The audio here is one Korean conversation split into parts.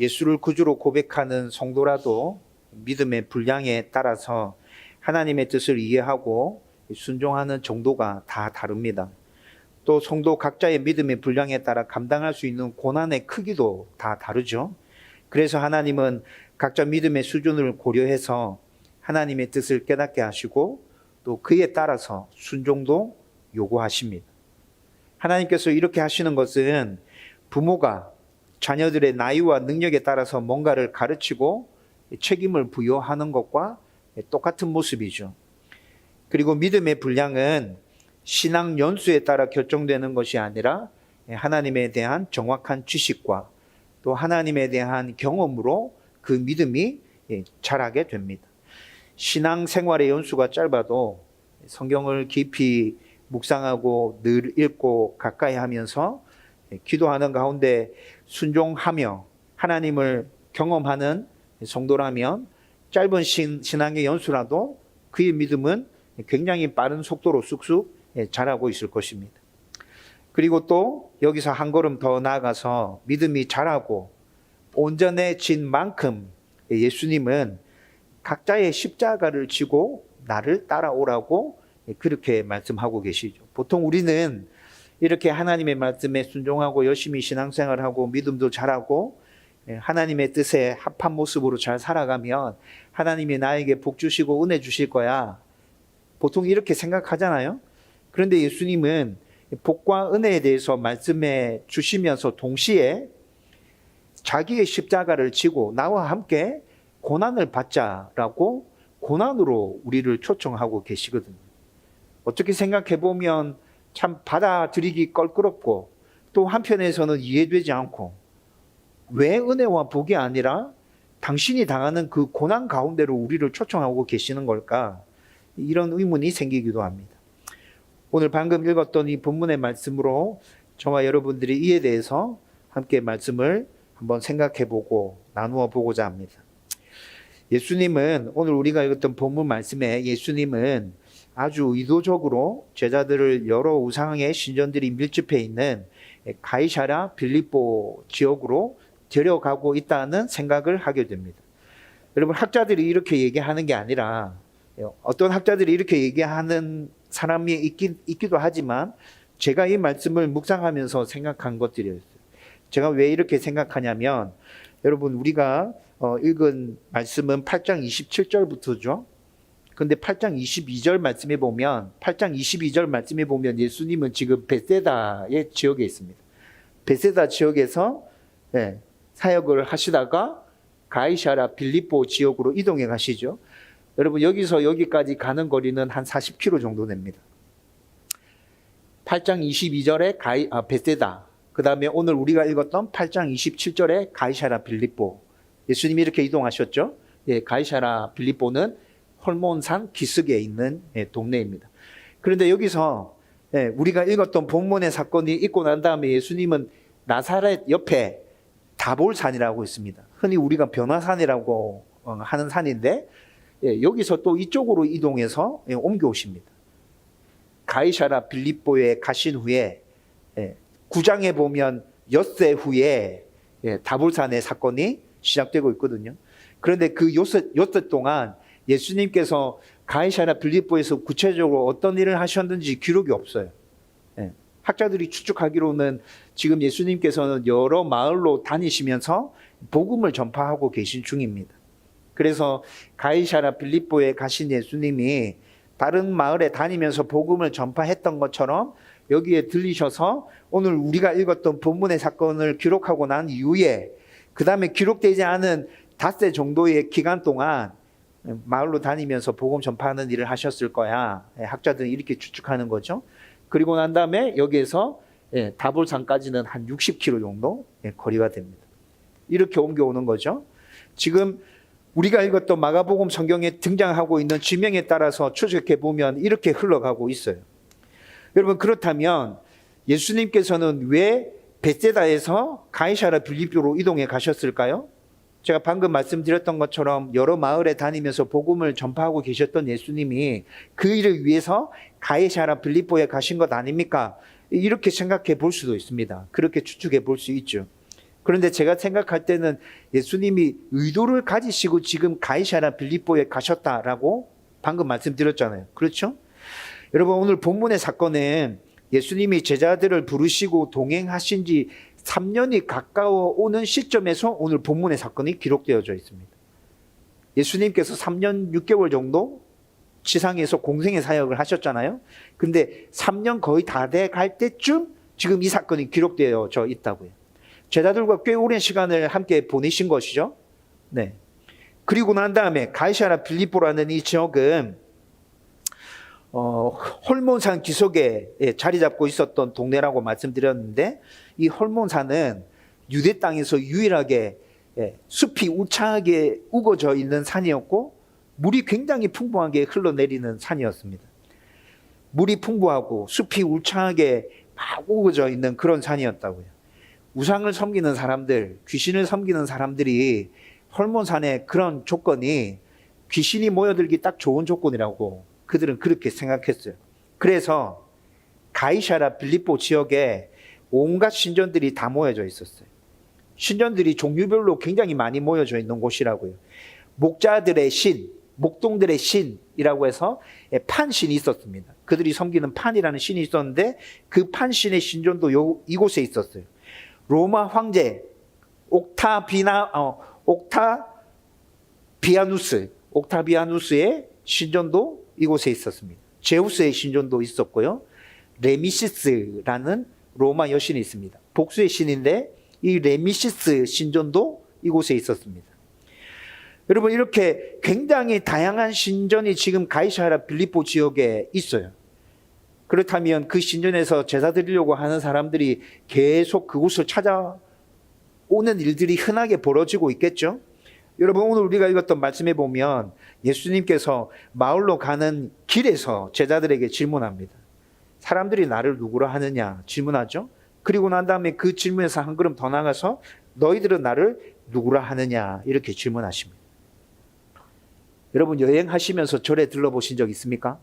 예수를 구주로 고백하는 성도라도 믿음의 분량에 따라서 하나님의 뜻을 이해하고 순종하는 정도가 다 다릅니다. 또 성도 각자의 믿음의 분량에 따라 감당할 수 있는 고난의 크기도 다 다르죠. 그래서 하나님은 각자 믿음의 수준을 고려해서 하나님의 뜻을 깨닫게 하시고 또 그에 따라서 순종도 요구하십니다. 하나님께서 이렇게 하시는 것은 부모가 자녀들의 나이와 능력에 따라서 뭔가를 가르치고 책임을 부여하는 것과 똑같은 모습이죠. 그리고 믿음의 분량은 신앙 연수에 따라 결정되는 것이 아니라 하나님에 대한 정확한 지식과 또 하나님에 대한 경험으로 그 믿음이 자라게 됩니다. 신앙 생활의 연수가 짧아도 성경을 깊이 묵상하고 늘 읽고 가까이 하면서 기도하는 가운데 순종하며 하나님을 경험하는 성도라면 짧은 신앙의 연수라도 그의 믿음은 굉장히 빠른 속도로 쑥쑥 자라고 있을 것입니다. 그리고 또 여기서 한 걸음 더 나아가서 믿음이 자라고 온전해진 만큼 예수님은 각자의 십자가를 지고 나를 따라오라고 그렇게 말씀하고 계시죠. 보통 우리는 이렇게 하나님의 말씀에 순종하고 열심히 신앙생활하고 믿음도 자라고 하나님의 뜻에 합한 모습으로 잘 살아가면 하나님이 나에게 복 주시고 은혜 주실 거야. 보통 이렇게 생각하잖아요. 그런데 예수님은 복과 은혜에 대해서 말씀해 주시면서 동시에 자기의 십자가를 지고 나와 함께 고난을 받자라고 고난으로 우리를 초청하고 계시거든요. 어떻게 생각해 보면 참 받아들이기 껄끄럽고 또 한편에서는 이해되지 않고 왜 은혜와 복이 아니라 당신이 당하는 그 고난 가운데로 우리를 초청하고 계시는 걸까? 이런 의문이 생기기도 합니다. 오늘 방금 읽었던 이 본문의 말씀으로 저와 여러분들이 이에 대해서 함께 말씀을 한번 생각해 보고 나누어 보고자 합니다. 예수님은 오늘 우리가 읽었던 본문 말씀에 예수님은 아주 의도적으로 제자들을 여러 우상의 신전들이 밀집해 있는 가이사랴 빌립보 지역으로 데려가고 있다는 생각을 하게 됩니다. 여러분, 학자들이 이렇게 얘기하는 게 아니라 어떤 학자들이 이렇게 얘기하는 사람이 있기도 하지만 제가 이 말씀을 묵상하면서 생각한 것들이었어요. 제가 왜 이렇게 생각하냐면 여러분, 우리가 읽은 말씀은 8장 27절부터죠. 근데 8장 22절 말씀에 보면 8장 22절 말씀에 보면 예수님은 지금 베세다의 지역에 있습니다. 베세다 지역에서 사역을 하시다가 가이사랴 빌립보 지역으로 이동해 가시죠. 여러분, 여기서 여기까지 가는 거리는 한 40km 정도 됩니다. 8장 22절에 베세다, 그 다음에 오늘 우리가 읽었던 8장 27절에 가이사랴 빌립보. 예수님이 이렇게 이동하셨죠. 가이사랴 빌립보는 홀몬산 기슭에 있는 동네입니다. 그런데 여기서 우리가 읽었던 본문의 사건이 있고 난 다음에 예수님은 나사렛 옆에 다볼산이라고 있습니다. 흔히 우리가 변화산이라고 하는 산인데 여기서 또 이쪽으로 이동해서 옮겨오십니다. 가이사랴 빌립보에 가신 후에 9장에 보면 엿새 후에 다볼산의 사건이 시작되고 있거든요. 그런데 그 엿새 동안 예수님께서 가이사랴 빌립보에서 구체적으로 어떤 일을 하셨는지 기록이 없어요. 학자들이 추측하기로는 지금 예수님께서는 여러 마을로 다니시면서 복음을 전파하고 계신 중입니다. 그래서 가이사랴 빌립보에 가신 예수님이 다른 마을에 다니면서 복음을 전파했던 것처럼 여기에 들리셔서 오늘 우리가 읽었던 본문의 사건을 기록하고 난 이후에 그 다음에 기록되지 않은 닷새 정도의 기간 동안 마을로 다니면서 복음 전파하는 일을 하셨을 거야. 학자들은 이렇게 추측하는 거죠. 그리고 난 다음에 여기에서 다볼산까지는 한 60km 정도 거리가 됩니다. 이렇게 옮겨오는 거죠. 지금 우리가 읽었던 마가복음 성경에 등장하고 있는 지명에 따라서 추적해 보면 이렇게 흘러가고 있어요. 여러분, 그렇다면 예수님께서는 왜 베세다에서 가이사랴 빌립보로 이동해 가셨을까요? 제가 방금 말씀드렸던 것처럼 여러 마을에 다니면서 복음을 전파하고 계셨던 예수님이 그 일을 위해서 가이사랴 빌립보에 가신 것 아닙니까? 이렇게 생각해 볼 수도 있습니다. 그렇게 추측해 볼 수 있죠. 그런데 제가 생각할 때는 예수님이 의도를 가지시고 지금 가이사랴 빌립보에 가셨다라고 방금 말씀드렸잖아요. 그렇죠? 여러분, 오늘 본문의 사건은 예수님이 제자들을 부르시고 동행하신 지 3년이 가까워 오는 시점에서 오늘 본문의 사건이 기록되어져 있습니다. 예수님께서 3년 6개월 정도 지상에서 공생의 사역을 하셨잖아요. 근데 3년 거의 다 돼 갈 때쯤 지금 이 사건이 기록되어져 있다고요. 제자들과 꽤 오랜 시간을 함께 보내신 것이죠. 네. 그리고 난 다음에 가이사랴 빌립보라는 이 지역은 홀몬산 기슭에 자리 잡고 있었던 동네라고 말씀드렸는데, 이 홀몬산은 유대 땅에서 유일하게 숲이 우창하게 우거져 있는 산이었고 물이 굉장히 풍부하게 흘러내리는 산이었습니다. 물이 풍부하고 숲이 울창하게 막 우거져 있는 그런 산이었다고요. 우상을 섬기는 사람들, 귀신을 섬기는 사람들이 홀몬산의 그런 조건이 귀신이 모여들기 딱 좋은 조건이라고 그들은 그렇게 생각했어요. 그래서 가이사랴 빌립보 지역에 온갖 신전들이 다 모여져 있었어요. 신전들이 종류별로 굉장히 많이 모여져 있는 곳이라고요. 목자들의 신, 목동들의 신이라고 해서 판신이 있었습니다. 그들이 섬기는 판이라는 신이 있었는데 그 판신의 신전도 이곳에 있었어요. 로마 황제 옥타비아누스의 신전도 이곳에 있었습니다. 제우스의 신전도 있었고요. 레미시스라는 로마 여신이 있습니다. 복수의 신인데 이 레미시스 신전도 이곳에 있었습니다. 여러분, 이렇게 굉장히 다양한 신전이 지금 가이사랴 빌립보 지역에 있어요. 그렇다면 그 신전에서 제사 드리려고 하는 사람들이 계속 그곳을 찾아오는 일들이 흔하게 벌어지고 있겠죠. 여러분, 오늘 우리가 읽었던 말씀에 보면 예수님께서 마을로 가는 길에서 제자들에게 질문합니다. 사람들이 나를 누구라 하느냐 질문하죠. 그리고 난 다음에 그 질문에서 한 걸음 더 나가서 너희들은 나를 누구라 하느냐 이렇게 질문하십니다. 여러분, 여행하시면서 절에 들러보신 적 있습니까?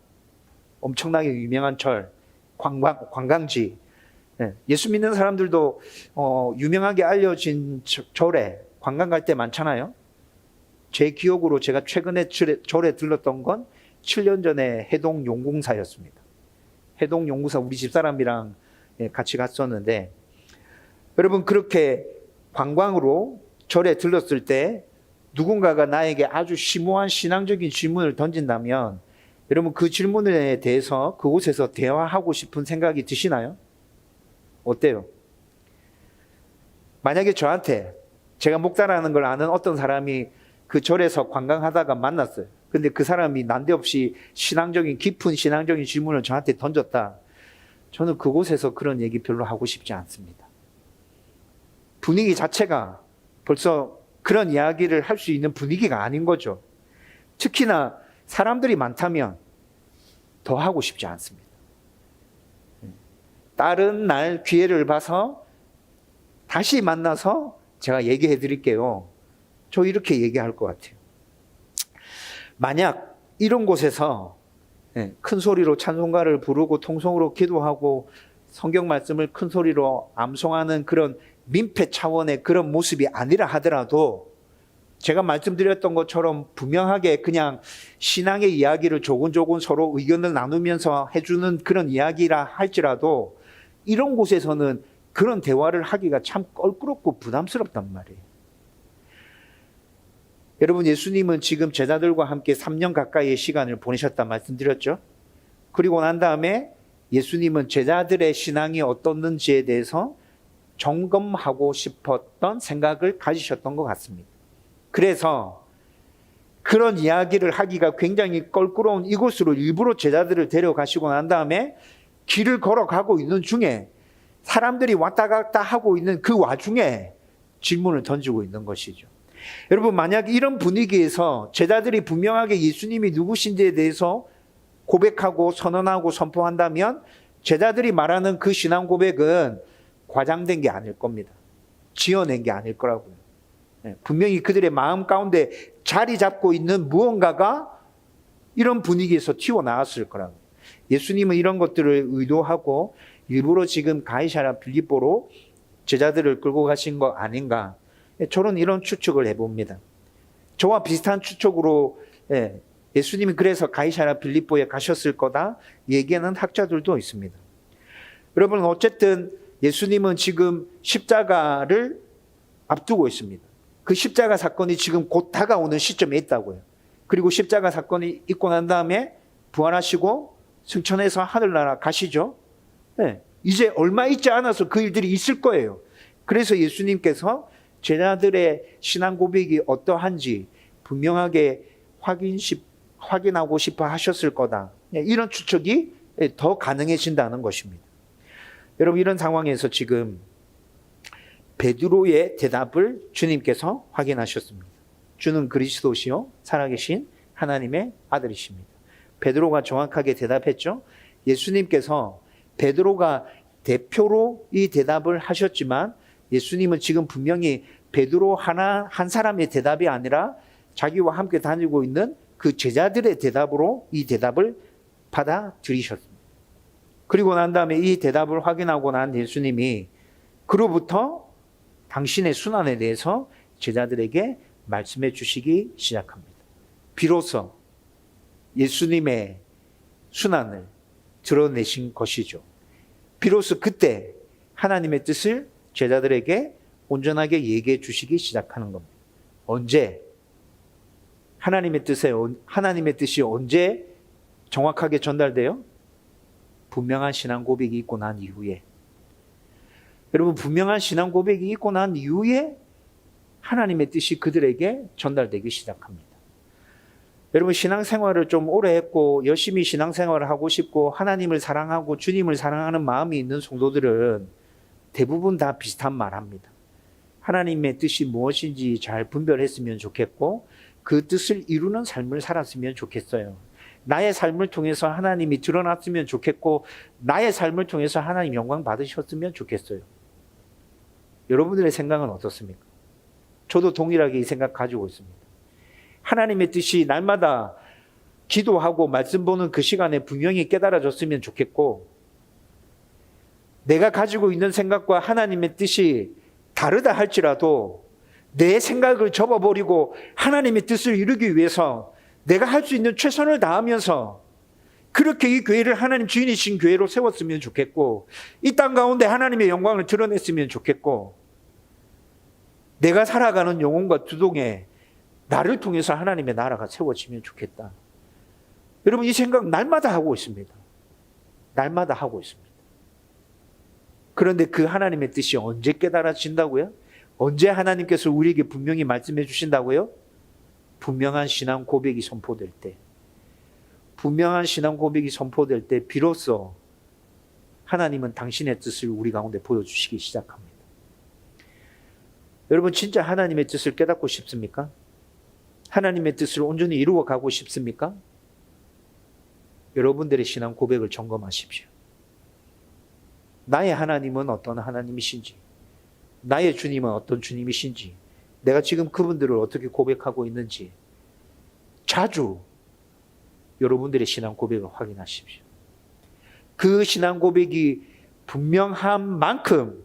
엄청나게 유명한 절, 관광지. 예수 믿는 사람들도 유명하게 알려진 절에 관광 갈 때 많잖아요. 제 기억으로 제가 최근에 절에 들렀던 건 7년 전에 해동 용궁사였습니다. 해동 용궁사 우리 집사람이랑 같이 갔었는데, 여러분, 그렇게 관광으로 절에 들렀을 때 누군가가 나에게 아주 심오한 신앙적인 질문을 던진다면 여러분, 그 질문에 대해서 그곳에서 대화하고 싶은 생각이 드시나요? 어때요? 만약에 저한테, 제가 목사라는 걸 아는 어떤 사람이 그 절에서 관광하다가 만났어요. 근데 그 사람이 난데없이 깊은 신앙적인 질문을 저한테 던졌다. 저는 그곳에서 그런 얘기 별로 하고 싶지 않습니다. 분위기 자체가 벌써 그런 이야기를 할 수 있는 분위기가 아닌 거죠. 특히나 사람들이 많다면 더 하고 싶지 않습니다. 다른 날 기회를 봐서 다시 만나서 제가 얘기해 드릴게요. 저 이렇게 얘기할 것 같아요. 만약 이런 곳에서 큰 소리로 찬송가를 부르고 통성으로 기도하고 성경 말씀을 큰 소리로 암송하는 그런 민폐 차원의 그런 모습이 아니라 하더라도, 제가 말씀드렸던 것처럼 분명하게 그냥 신앙의 이야기를 조곤조곤 서로 의견을 나누면서 해주는 그런 이야기라 할지라도 이런 곳에서는 그런 대화를 하기가 참 껄끄럽고 부담스럽단 말이에요. 여러분, 예수님은 지금 제자들과 함께 3년 가까이의 시간을 보내셨다 말씀드렸죠. 그리고 난 다음에 예수님은 제자들의 신앙이 어떻는지에 대해서 점검하고 싶었던 생각을 가지셨던 것 같습니다. 그래서 그런 이야기를 하기가 굉장히 껄끄러운 이곳으로 일부러 제자들을 데려가시고 난 다음에 길을 걸어가고 있는 중에 사람들이 왔다 갔다 하고 있는 그 와중에 질문을 던지고 있는 것이죠. 여러분, 만약 이런 분위기에서 제자들이 분명하게 예수님이 누구신지에 대해서 고백하고 선언하고 선포한다면 제자들이 말하는 그 신앙 고백은 과장된 게 아닐 겁니다. 지어낸 게 아닐 거라고요. 분명히 그들의 마음 가운데 자리 잡고 있는 무언가가 이런 분위기에서 튀어나왔을 거라고요. 예수님은 이런 것들을 의도하고 일부러 지금 가이사랴 빌립보로 제자들을 끌고 가신 거 아닌가. 저는 이런 추측을 해봅니다. 저와 비슷한 추측으로 예수님이 그래서 가이사랴 빌립보에 가셨을 거다 얘기하는 학자들도 있습니다. 여러분 어쨌든 예수님은 지금 십자가를 앞두고 있습니다. 그 십자가 사건이 지금 곧 다가오는 시점에 있다고요. 그리고 십자가 사건이 있고 난 다음에 부활하시고 승천해서 하늘나라 가시죠. 이제 얼마 있지 않아서 그 일들이 있을 거예요. 그래서 예수님께서 제자들의 신앙 고백이 어떠한지 분명하게 확인하고 싶어 하셨을 거다. 이런 추측이 더 가능해진다는 것입니다. 여러분 이런 상황에서 지금 베드로의 대답을 주님께서 확인하셨습니다. 주는 그리스도시요 살아계신 하나님의 아들이십니다. 베드로가 정확하게 대답했죠. 예수님께서 베드로가 대표로 이 대답을 하셨지만 예수님은 지금 분명히 베드로 한 사람의 대답이 아니라 자기와 함께 다니고 있는 그 제자들의 대답으로 이 대답을 받아들이셨습니다. 그리고 난 다음에 이 대답을 확인하고 난 예수님이 그로부터 당신의 순환에 대해서 제자들에게 말씀해 주시기 시작합니다. 비로소 예수님의 순환을 드러내신 것이죠. 비로소 그때 하나님의 뜻을 제자들에게 온전하게 얘기해 주시기 시작하는 겁니다. 언제? 하나님의 뜻이 언제 정확하게 전달돼요? 분명한 신앙 고백이 있고 난 이후에. 여러분 분명한 신앙 고백이 있고 난 이후에 하나님의 뜻이 그들에게 전달되기 시작합니다. 여러분 신앙생활을 좀 오래 했고 열심히 신앙생활을 하고 싶고 하나님을 사랑하고 주님을 사랑하는 마음이 있는 성도들은 대부분 다 비슷한 말 합니다. 하나님의 뜻이 무엇인지 잘 분별했으면 좋겠고 그 뜻을 이루는 삶을 살았으면 좋겠어요. 나의 삶을 통해서 하나님이 드러났으면 좋겠고 나의 삶을 통해서 하나님 영광 받으셨으면 좋겠어요. 여러분들의 생각은 어떻습니까? 저도 동일하게 이 생각 가지고 있습니다. 하나님의 뜻이 날마다 기도하고 말씀 보는 그 시간에 분명히 깨달아졌으면 좋겠고 내가 가지고 있는 생각과 하나님의 뜻이 다르다 할지라도 내 생각을 접어버리고 하나님의 뜻을 이루기 위해서 내가 할 수 있는 최선을 다하면서 그렇게 이 교회를 하나님 주인이신 교회로 세웠으면 좋겠고 이 땅 가운데 하나님의 영광을 드러냈으면 좋겠고 내가 살아가는 영혼과 두동에 나를 통해서 하나님의 나라가 세워지면 좋겠다. 여러분 이 생각 날마다 하고 있습니다. 날마다 하고 있습니다. 그런데 그 하나님의 뜻이 언제 깨달아진다고요? 언제 하나님께서 우리에게 분명히 말씀해 주신다고요? 분명한 신앙 고백이 선포될 때. 분명한 신앙 고백이 선포될 때 비로소 하나님은 당신의 뜻을 우리 가운데 보여주시기 시작합니다. 여러분 진짜 하나님의 뜻을 깨닫고 싶습니까? 하나님의 뜻을 온전히 이루어 가고 싶습니까? 여러분들의 신앙 고백을 점검하십시오. 나의 하나님은 어떤 하나님이신지, 나의 주님은 어떤 주님이신지, 내가 지금 그분들을 어떻게 고백하고 있는지 자주 여러분들의 신앙 고백을 확인하십시오. 그 신앙 고백이 분명한 만큼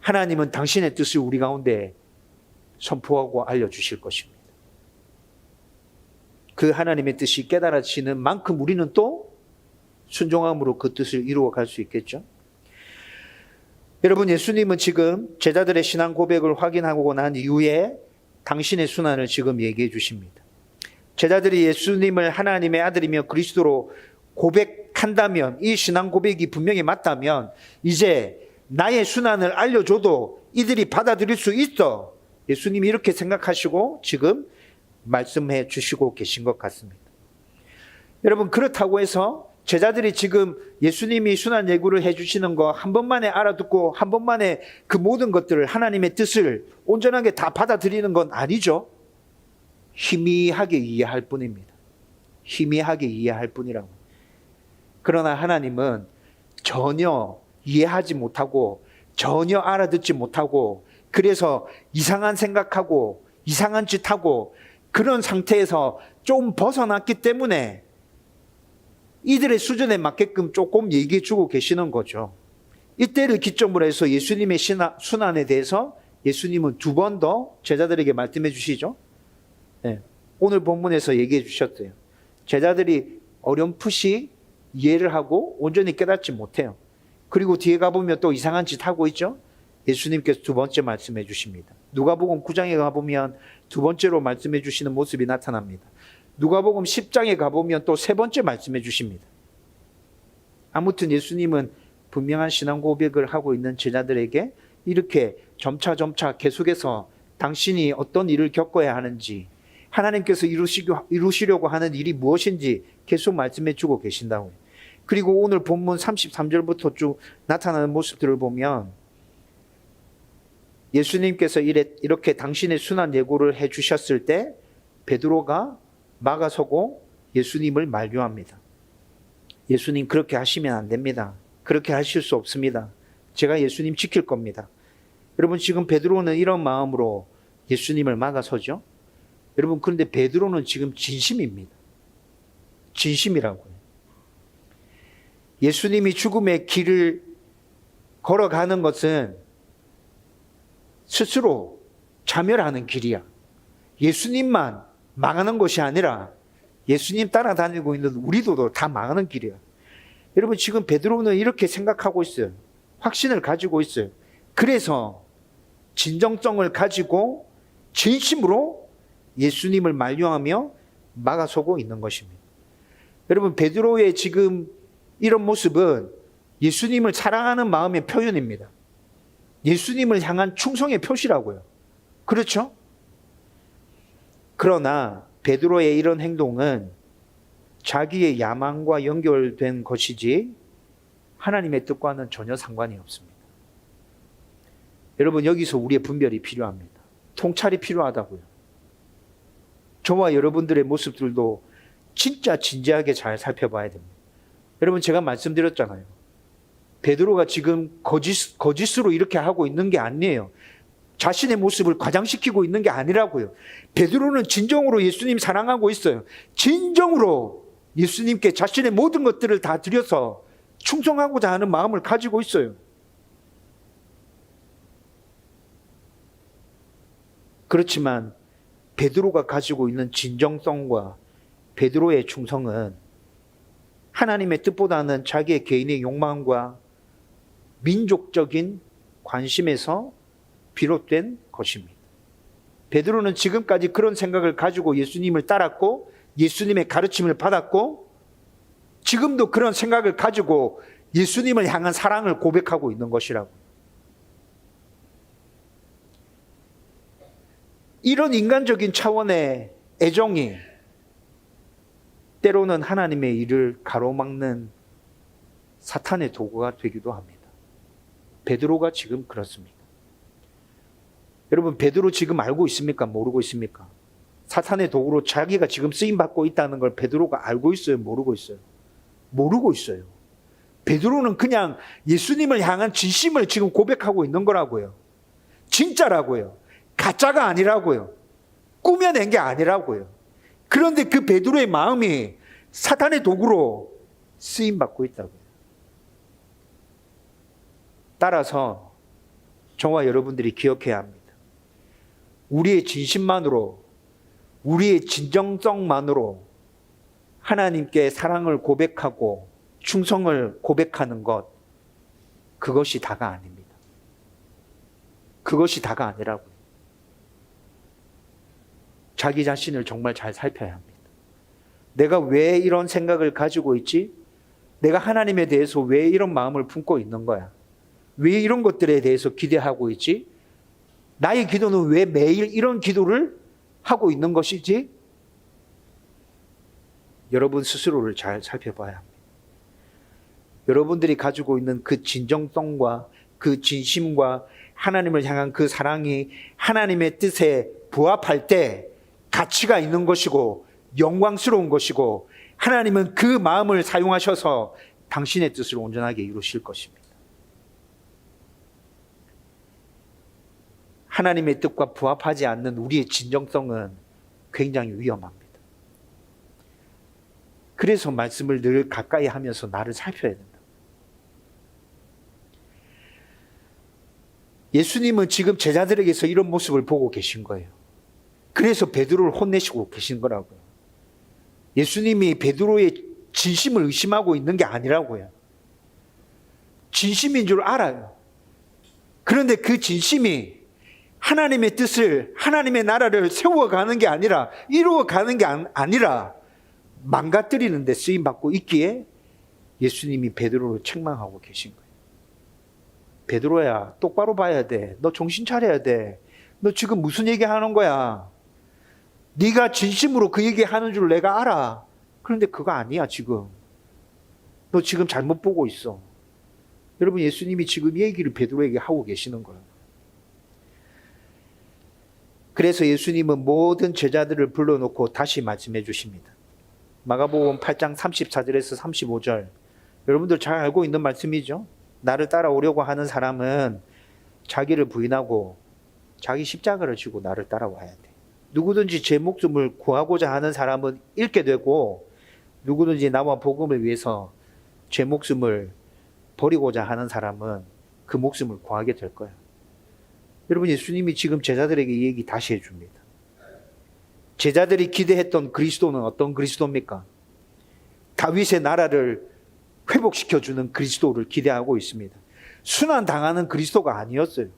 하나님은 당신의 뜻을 우리 가운데 선포하고 알려주실 것입니다. 그 하나님의 뜻이 깨달아지는 만큼 우리는 또 순종함으로 그 뜻을 이루어 갈 수 있겠죠. 여러분 예수님은 지금 제자들의 신앙 고백을 확인하고 난 이후에 당신의 순환을 지금 얘기해 주십니다. 제자들이 예수님을 하나님의 아들이며 그리스도로 고백한다면 이 신앙 고백이 분명히 맞다면 이제 나의 순환을 알려줘도 이들이 받아들일 수 있어. 예수님이 이렇게 생각하시고 지금 말씀해 주시고 계신 것 같습니다. 여러분 그렇다고 해서 제자들이 지금 예수님이 순환 예고를 해주시는 거 한 번만에 알아듣고 한 번만에 그 모든 것들을 하나님의 뜻을 온전하게 다 받아들이는 건 아니죠. 희미하게 이해할 뿐입니다. 희미하게 이해할 뿐이라고. 그러나 하나님은 전혀 이해하지 못하고 전혀 알아듣지 못하고 그래서 이상한 생각하고 이상한 짓하고 그런 상태에서 좀 벗어났기 때문에 이들의 수준에 맞게끔 조금 얘기해 주고 계시는 거죠. 이때를 기점으로 해서 예수님의 순환에 대해서 예수님은 두 번 더 제자들에게 말씀해 주시죠. 네. 오늘 본문에서 얘기해 주셨어요. 제자들이 어렴풋이 이해를 하고 온전히 깨닫지 못해요. 그리고 뒤에 가보면 또 이상한 짓 하고 있죠. 예수님께서 두 번째 말씀해 주십니다. 누가복음 9장에 가보면 두 번째로 말씀해 주시는 모습이 나타납니다. 누가복음 10장에 가보면 또 세 번째 말씀해 주십니다. 아무튼 예수님은 분명한 신앙 고백을 하고 있는 제자들에게 이렇게 점차 계속해서 당신이 어떤 일을 겪어야 하는지, 하나님께서 이루시려고 하는 일이 무엇인지 계속 말씀해 주고 계신다고요. 그리고 오늘 본문 33절부터 쭉 나타나는 모습들을 보면 예수님께서 이렇게 당신의 순환 예고를 해 주셨을 때 베드로가 막아서고 예수님을 만류합니다. 예수님, 그렇게 하시면 안 됩니다. 그렇게 하실 수 없습니다. 제가 예수님 지킬 겁니다. 여러분, 지금 베드로는 이런 마음으로 예수님을 막아서죠. 여러분, 그런데 베드로는 지금 진심입니다. 진심이라고요. 예수님이 죽음의 길을 걸어가는 것은 스스로 자멸하는 길이야. 예수님만 망하는 것이 아니라 예수님 따라다니고 있는 우리도 다 망하는 길이야. 여러분, 지금 베드로는 이렇게 생각하고 있어요. 확신을 가지고 있어요. 그래서 진정성을 가지고 진심으로 예수님을 만류하며 막아서고 있는 것입니다. 여러분, 베드로의 지금 이런 모습은 예수님을 사랑하는 마음의 표현입니다. 예수님을 향한 충성의 표시라고요. 그렇죠? 그러나 베드로의 이런 행동은 자기의 야망과 연결된 것이지 하나님의 뜻과는 전혀 상관이 없습니다. 여러분, 여기서 우리의 분별이 필요합니다. 통찰이 필요하다고요. 저와 여러분들의 모습들도 진짜 진지하게 잘 살펴봐야 됩니다. 여러분, 제가 말씀드렸잖아요. 베드로가 지금 거짓으로 이렇게 하고 있는 게 아니에요. 자신의 모습을 과장시키고 있는 게 아니라고요. 베드로는 진정으로 예수님 사랑하고 있어요. 진정으로 예수님께 자신의 모든 것들을 다 드려서 충성하고자 하는 마음을 가지고 있어요. 그렇지만 베드로가 가지고 있는 진정성과 베드로의 충성은 하나님의 뜻보다는 자기의 개인의 욕망과 민족적인 관심에서 비롯된 것입니다. 베드로는 지금까지 그런 생각을 가지고 예수님을 따랐고 예수님의 가르침을 받았고 지금도 그런 생각을 가지고 예수님을 향한 사랑을 고백하고 있는 것이라고. 이런 인간적인 차원의 애정이 때로는 하나님의 일을 가로막는 사탄의 도구가 되기도 합니다. 베드로가 지금 그렇습니다. 여러분, 베드로 지금 알고 있습니까? 모르고 있습니까? 사탄의 도구로 자기가 지금 쓰임받고 있다는 걸 베드로가 알고 있어요? 모르고 있어요? 모르고 있어요. 베드로는 그냥 예수님을 향한 진심을 지금 고백하고 있는 거라고요. 진짜라고요. 가짜가 아니라고요. 꾸며낸 게 아니라고요. 그런데 그 베드로의 마음이 사탄의 도구로 쓰임받고 있다고요. 따라서 저와 여러분들이 기억해야 합니다. 우리의 진심만으로, 우리의 진정성만으로 하나님께 사랑을 고백하고 충성을 고백하는 것, 그것이 다가 아닙니다. 그것이 다가 아니라고요. 자기 자신을 정말 잘 살펴야 합니다. 내가 왜 이런 생각을 가지고 있지? 내가 하나님에 대해서 왜 이런 마음을 품고 있는 거야? 왜 이런 것들에 대해서 기대하고 있지? 나의 기도는 왜 매일 이런 기도를 하고 있는 것이지? 여러분 스스로를 잘 살펴봐야 합니다. 여러분들이 가지고 있는 그 진정성과 그 진심과 하나님을 향한 그 사랑이 하나님의 뜻에 부합할 때 가치가 있는 것이고 영광스러운 것이고 하나님은 그 마음을 사용하셔서 당신의 뜻을 온전하게 이루실 것입니다. 하나님의 뜻과 부합하지 않는 우리의 진정성은 굉장히 위험합니다. 그래서 말씀을 늘 가까이 하면서 나를 살펴야 된다. 예수님은 지금 제자들에게서 이런 모습을 보고 계신 거예요. 그래서 베드로를 혼내시고 계신 거라고요. 예수님이 베드로의 진심을 의심하고 있는 게 아니라고요. 진심인 줄 알아요. 그런데 그 진심이 하나님의 뜻을, 하나님의 나라를 세워가는 게 아니라, 이루어가는 게 아니라 망가뜨리는 데 쓰임받고 있기에 예수님이 베드로를 책망하고 계신 거예요. 베드로야, 똑바로 봐야 돼. 너 정신 차려야 돼. 너 지금 무슨 얘기하는 거야? 네가 진심으로 그 얘기하는 줄 내가 알아. 그런데 그거 아니야 지금. 너 지금 잘못 보고 있어. 여러분, 예수님이 지금 이 얘기를 베드로에게 하고 계시는 거예요. 그래서 예수님은 모든 제자들을 불러놓고 다시 말씀해 주십니다. 마가복음 8장 34절에서 35절. 여러분들 잘 알고 있는 말씀이죠. 나를 따라오려고 하는 사람은 자기를 부인하고 자기 십자가를 지고 나를 따라와야 돼. 누구든지 제 목숨을 구하고자 하는 사람은 잃게 되고, 누구든지 나와 복음을 위해서 제 목숨을 버리고자 하는 사람은 그 목숨을 구하게 될 거야. 여러분, 예수님이 지금 제자들에게 이 얘기 다시 해줍니다. 제자들이 기대했던 그리스도는 어떤 그리스도입니까? 다윗의 나라를 회복시켜주는 그리스도를 기대하고 있습니다. 순환당하는 그리스도가 아니었어요.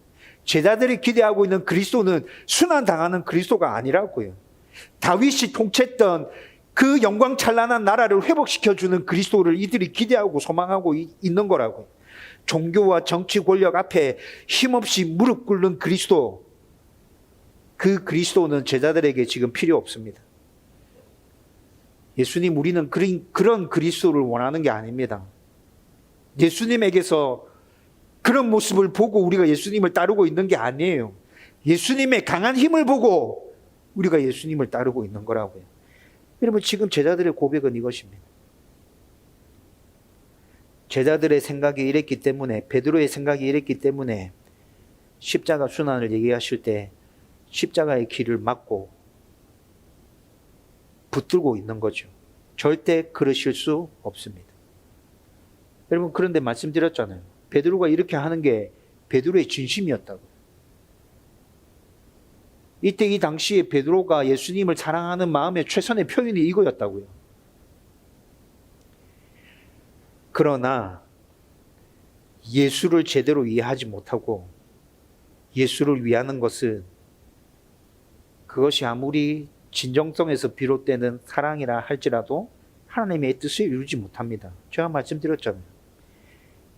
제자들이 기대하고 있는 그리스도는 순환당하는 그리스도가 아니라고요. 다윗이 통치했던 그 영광 찬란한 나라를 회복시켜주는 그리스도를 이들이 기대하고 소망하고 있는 거라고요. 종교와 정치 권력 앞에 힘없이 무릎 꿇는 그리스도, 그 그리스도는 제자들에게 지금 필요 없습니다. 예수님, 우리는 그런 그리스도를 원하는 게 아닙니다. 예수님에게서 그런 모습을 보고 우리가 예수님을 따르고 있는 게 아니에요. 예수님의 강한 힘을 보고 우리가 예수님을 따르고 있는 거라고요. 여러분, 지금 제자들의 고백은 이것입니다. 제자들의 생각이 이랬기 때문에, 베드로의 생각이 이랬기 때문에 십자가 순환을 얘기하실 때 십자가의 길을 막고 붙들고 있는 거죠. 절대 그러실 수 없습니다. 여러분, 그런데 말씀드렸잖아요. 베드로가 이렇게 하는 게 베드로의 진심이었다고. 이때 이 당시에 베드로가 예수님을 사랑하는 마음의 최선의 표현이 이거였다고요. 그러나 예수를 제대로 이해하지 못하고 예수를 위하는 것은, 그것이 아무리 진정성에서 비롯되는 사랑이라 할지라도 하나님의 뜻을 이루지 못합니다. 제가 말씀드렸잖아요.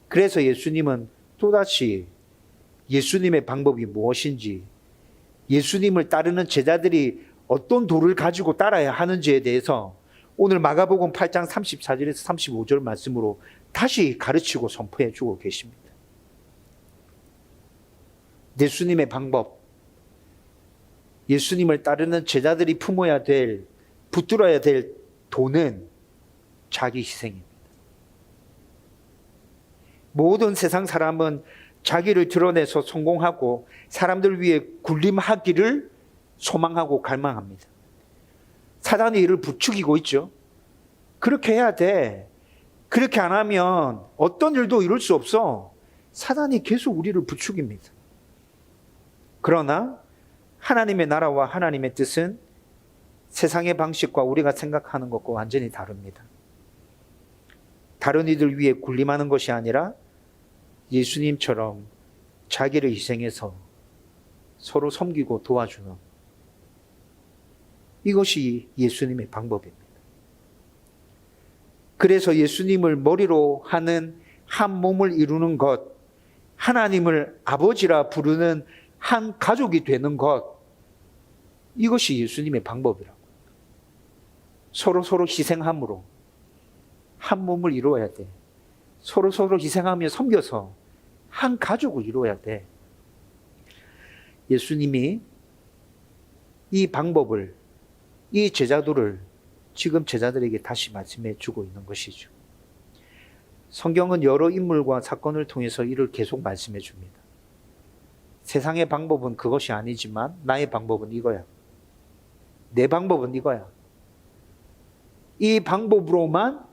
그래서 예수님은 또다시 예수님의 방법이 무엇인지, 예수님을 따르는 제자들이 어떤 도를 가지고 따라야 하는지에 대해서 오늘 마가복음 8장 34절에서 35절 말씀으로 다시 가르치고 선포해 주고 계십니다. 예수님의 방법, 예수님을 따르는 제자들이 품어야 될, 붙들어야 될 도는 자기 희생입니다. 모든 세상 사람은 자기를 드러내서 성공하고 사람들 위해 군림하기를 소망하고 갈망합니다. 사단이 이를 부추기고 있죠. 그렇게 해야 돼. 그렇게 안 하면 어떤 일도 이룰 수 없어. 사단이 계속 우리를 부추깁니다. 그러나 하나님의 나라와 하나님의 뜻은 세상의 방식과 우리가 생각하는 것과 완전히 다릅니다. 다른 이들 위해 군림하는 것이 아니라 예수님처럼 자기를 희생해서 서로 섬기고 도와주는, 이것이 예수님의 방법입니다. 그래서 예수님을 머리로 하는 한 몸을 이루는 것, 하나님을 아버지라 부르는 한 가족이 되는 것, 이것이 예수님의 방법이라고. 서로 희생함으로 한 몸을 이루어야 돼. 서로 희생하며 섬겨서 한 가족을 이루어야 돼. 예수님이 이 방법을, 이 제자도를 지금 제자들에게 다시 말씀해 주고 있는 것이죠. 성경은 여러 인물과 사건을 통해서 이를 계속 말씀해 줍니다. 세상의 방법은 그것이 아니지만 나의 방법은 이거야. 내 방법은 이거야. 이 방법으로만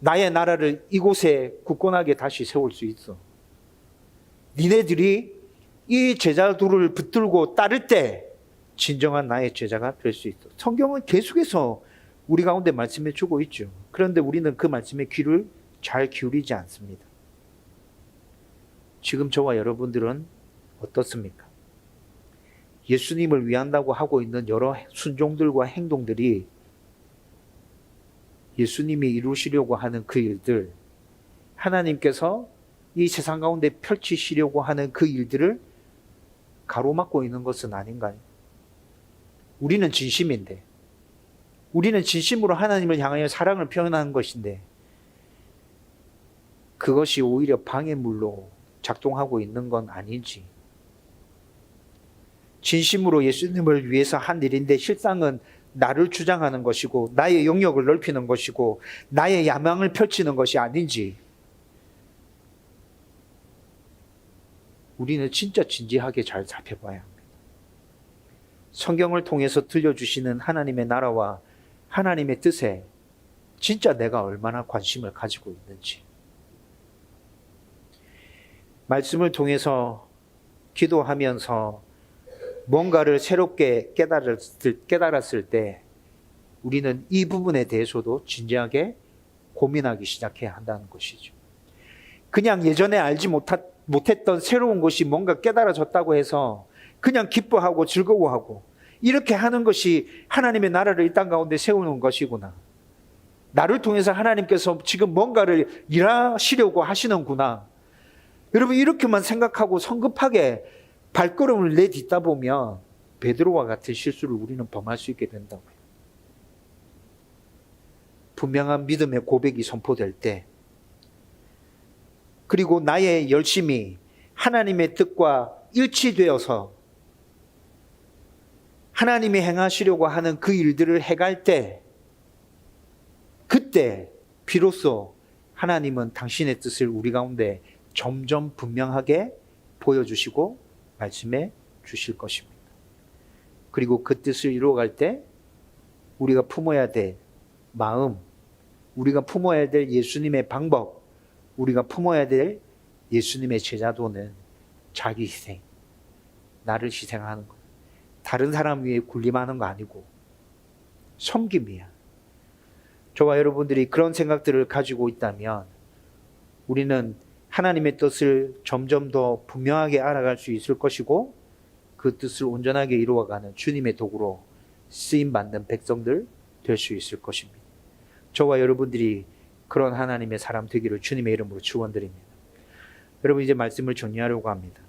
나의 나라를 이곳에 굳건하게 다시 세울 수 있어. 니네들이 이 제자들을 붙들고 따를 때 진정한 나의 제자가 될 수 있어. 성경은 계속해서 우리 가운데 말씀해 주고 있죠. 그런데 우리는 그 말씀에 귀를 잘 기울이지 않습니다. 지금 저와 여러분들은 어떻습니까? 예수님을 위한다고 하고 있는 여러 순종들과 행동들이 예수님이 이루시려고 하는 그 일들, 하나님께서 이 세상 가운데 펼치시려고 하는 그 일들을 가로막고 있는 것은 아닌가요? 우리는 진심인데, 우리는 진심으로 하나님을 향하여 사랑을 표현하는 것인데, 그것이 오히려 방해물로 작동하고 있는 건 아닌지. 진심으로 예수님을 위해서 한 일인데 실상은 나를 주장하는 것이고 나의 영역을 넓히는 것이고 나의 야망을 펼치는 것이 아닌지 우리는 진짜 진지하게 잘 살펴봐야 합니다. 성경을 통해서 들려주시는 하나님의 나라와 하나님의 뜻에 진짜 내가 얼마나 관심을 가지고 있는지, 말씀을 통해서 기도하면서 뭔가를 새롭게 깨달았을 때 우리는 이 부분에 대해서도 진지하게 고민하기 시작해야 한다는 것이죠. 그냥 예전에 알지 못했던 새로운 것이 뭔가 깨달아졌다고 해서 그냥 기뻐하고 즐거워하고 이렇게 하는 것이 하나님의 나라를 이 땅 가운데 세우는 것이구나. 나를 통해서 하나님께서 지금 뭔가를 일하시려고 하시는구나. 여러분, 이렇게만 생각하고 성급하게 발걸음을 내딛다 보면 베드로와 같은 실수를 우리는 범할 수 있게 된다고요. 분명한 믿음의 고백이 선포될 때, 그리고 나의 열심이 하나님의 뜻과 일치되어서 하나님이 행하시려고 하는 그 일들을 해갈 때, 그때 비로소 하나님은 당신의 뜻을 우리 가운데 점점 분명하게 보여주시고 말씀해 주실 것입니다. 그리고 그 뜻을 이루어갈 때 우리가 품어야 될 마음, 우리가 품어야 될 예수님의 방법, 우리가 품어야 될 예수님의 제자도는 자기 희생, 나를 희생하는 것, 다른 사람 위에 군림하는 거 아니고 섬김이야. 저와 여러분들이 그런 생각들을 가지고 있다면 우리는 하나님의 뜻을 점점 더 분명하게 알아갈 수 있을 것이고 그 뜻을 온전하게 이루어가는 주님의 도구로 쓰임받는 백성들 될 수 있을 것입니다. 저와 여러분들이 그런 하나님의 사람 되기를 주님의 이름으로 축원드립니다. 여러분, 이제 말씀을 정리하려고 합니다.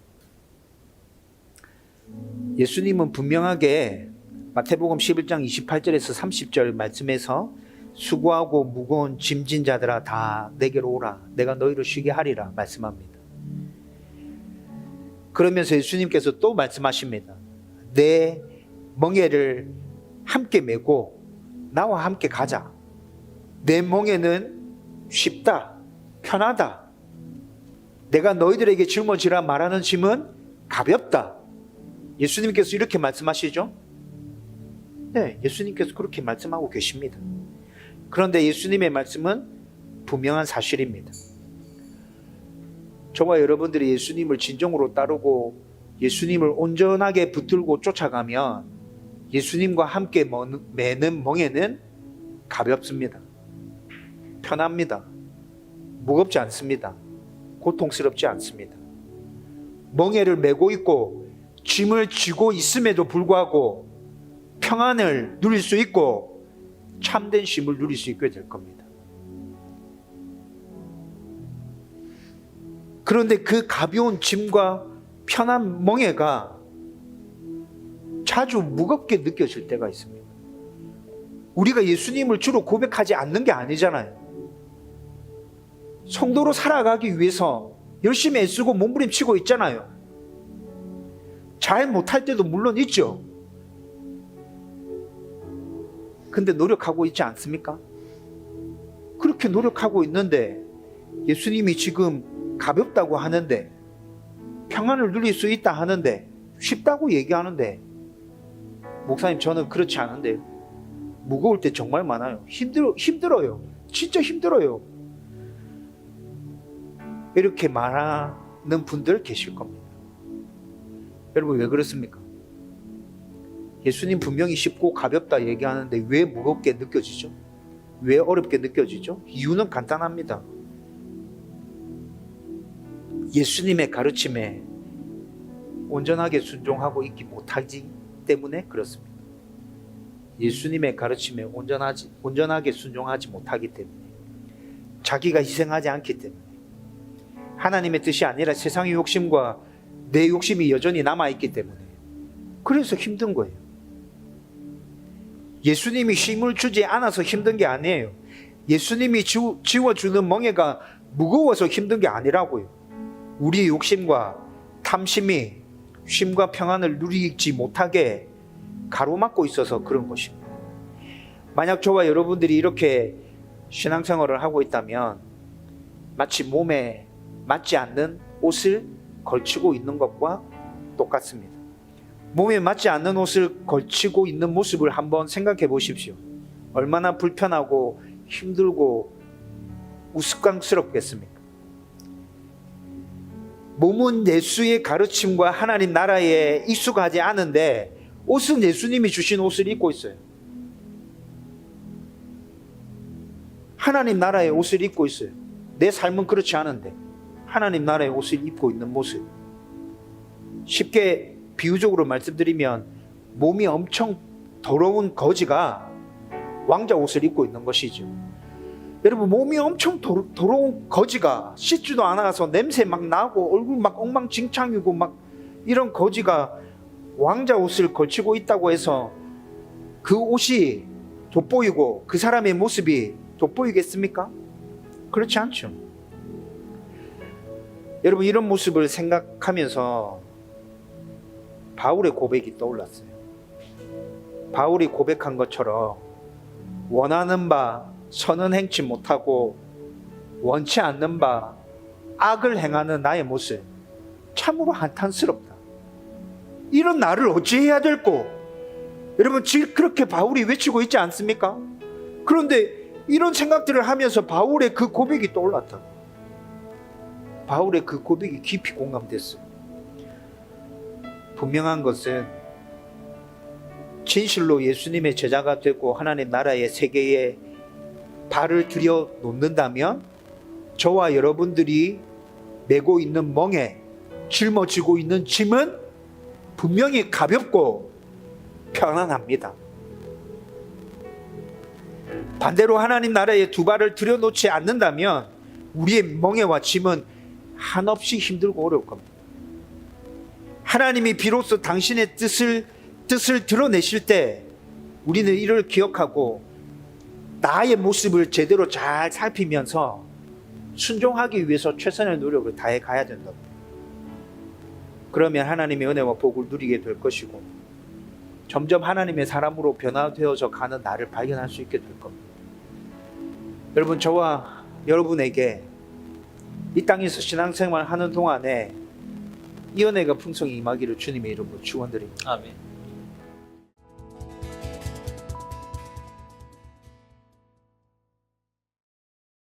예수님은 분명하게 마태복음 11장 28절에서 30절 말씀에서 수고하고 무거운 짐진 자들아 다 내게로 오라, 내가 너희를 쉬게 하리라 말씀합니다. 그러면서 예수님께서 또 말씀하십니다. 내 멍에를 함께 메고 나와 함께 가자. 내 멍에는 쉽다, 편하다. 내가 너희들에게 짊어지라 말하는 짐은 가볍다. 예수님께서 이렇게 말씀하시죠? 네, 예수님께서 그렇게 말씀하고 계십니다. 그런데 예수님의 말씀은 분명한 사실입니다. 저와 여러분들이 예수님을 진정으로 따르고 예수님을 온전하게 붙들고 쫓아가면 예수님과 함께 매는 멍에는 가볍습니다. 편합니다. 무겁지 않습니다. 고통스럽지 않습니다. 멍에를 메고 있고 짐을 지고 있음에도 불구하고 평안을 누릴 수 있고 참된 쉼을 누릴 수 있게 될 겁니다. 그런데 그 가벼운 짐과 편한 멍에가 자주 무겁게 느껴질 때가 있습니다. 우리가 예수님을 주로 고백하지 않는 게 아니잖아요. 성도로 살아가기 위해서 열심히 애쓰고 몸부림치고 있잖아요. 잘 못할 때도 물론 있죠. 근데 노력하고 있지 않습니까? 그렇게 노력하고 있는데 예수님이 지금 가볍다고 하는데, 평안을 누릴 수 있다 하는데, 쉽다고 얘기하는데, 목사님 저는 그렇지 않은데 무거울 때 정말 많아요. 힘들어요. 진짜 힘들어요. 이렇게 말하는 분들 계실 겁니다. 여러분 왜 그렇습니까? 예수님 분명히 쉽고 가볍다 얘기하는데 왜 무겁게 느껴지죠? 왜 어렵게 느껴지죠? 이유는 간단합니다. 예수님의 가르침에 온전하게 순종하고 있기 못하기 때문에 그렇습니다. 예수님의 가르침에 온전하게 순종하지 못하기 때문에, 자기가 희생하지 않기 때문에, 하나님의 뜻이 아니라 세상의 욕심과 내 욕심이 여전히 남아있기 때문에, 그래서 힘든 거예요. 예수님이 힘을 주지 않아서 힘든 게 아니에요. 예수님이 지워주는 멍에가 무거워서 힘든 게 아니라고요. 우리의 욕심과 탐심이 쉼과 평안을 누리지 못하게 가로막고 있어서 그런 것입니다. 만약 저와 여러분들이 이렇게 신앙생활을 하고 있다면 마치 몸에 맞지 않는 옷을 걸치고 있는 것과 똑같습니다. 몸에 맞지 않는 옷을 걸치고 있는 모습을 한번 생각해 보십시오. 얼마나 불편하고 힘들고 우스꽝스럽겠습니까? 몸은 예수의 가르침과 하나님 나라에 익숙하지 않은데 옷은 예수님이 주신 옷을 입고 있어요. 하나님 나라의 옷을 입고 있어요. 내 삶은 그렇지 않은데 하나님 나라의 옷을 입고 있는 모습. 쉽게 비유적으로 말씀드리면 몸이 엄청 더러운 거지가 왕자 옷을 입고 있는 것이죠. 여러분, 몸이 엄청 더러운 거지가 씻지도 않아서 냄새 막 나고 얼굴 막 엉망진창이고 막 이런 거지가 왕자 옷을 걸치고 있다고 해서 그 옷이 돋보이고 그 사람의 모습이 돋보이겠습니까? 그렇지 않죠. 여러분, 이런 모습을 생각하면서 바울의 고백이 떠올랐어요. 바울이 고백한 것처럼 원하는 바 선은 행치 못하고 원치 않는 바 악을 행하는 나의 모습, 참으로 한탄스럽다. 이런 나를 어찌해야 될꼬? 여러분, 그렇게 바울이 외치고 있지 않습니까? 그런데 이런 생각들을 하면서 바울의 그 고백이 떠올랐다. 바울의 그 고백이 깊이 공감됐어요. 분명한 것은 진실로 예수님의 제자가 되고 하나님 나라의 세계에 발을 들여 놓는다면 저와 여러분들이 메고 있는 멍에 짊어지고 있는 짐은 분명히 가볍고 편안합니다. 반대로 하나님 나라에 두 발을 들여놓지 않는다면 우리의 멍에와 짐은 한없이 힘들고 어려울 겁니다. 하나님이 비로소 당신의 뜻을 드러내실 때 우리는 이를 기억하고 나의 모습을 제대로 잘 살피면서 순종하기 위해서 최선의 노력을 다해 가야 된다. 그러면 하나님의 은혜와 복을 누리게 될 것이고 점점 하나님의 사람으로 변화되어져 가는 나를 발견할 수 있게 될 겁니다. 여러분, 저와 여러분에게 이 땅에서 신앙생활 하는 동안에 이 은혜가 풍성히 임하기를 주님의 이름으로 축원드립니다. 아멘.